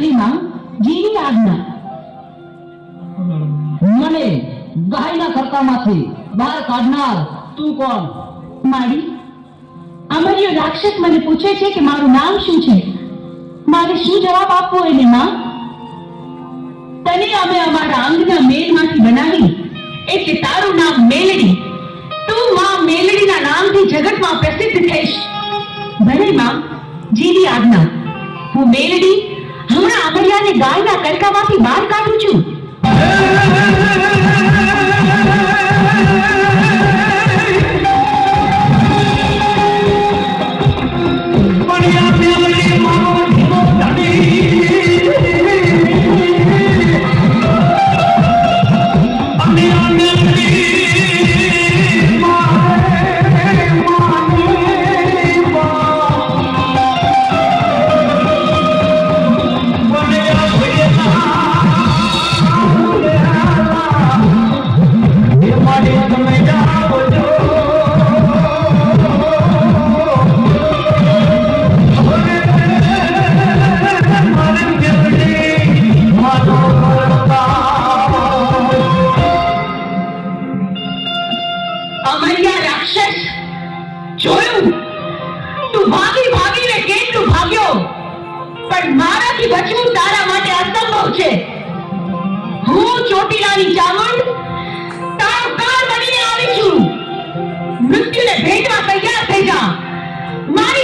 ભલી માં, જીની આજ્ઞા. મને ગાયના ખરકામાંથી બહાર કાઢનાર તું કોણ? મારી અમર્યો રાક્ષસ મને પૂછે છે કે મારું નામ શું છે. મારે શું જવાબ આપવો એને માં? તને અમે અમારા અંગના મેલમાંથી બનાવી એટલે તારું નામ મેલડી. તું માં મેલડીના નામથી જગતમાં પ્રસિદ્ધ થઈશ. ભલે માં, જીની આજ્ઞા. હું મેલડી હમણાં અમર્યાને ગાયના કરકામાંથી બહાર કાઢું છું. અમર્યા રાક્ષસ, જોયું તું ભાગી ભાગીને કેટલું ભાગ્યો, પણ મારાથી બચવું તારા માટે અસંભવ છે. હું ચોટીલાની ચામુંડ તારો કાળ બનીને આવી છું. મૃત્યુને ભેટવા તૈયાર થઈ જા. મારી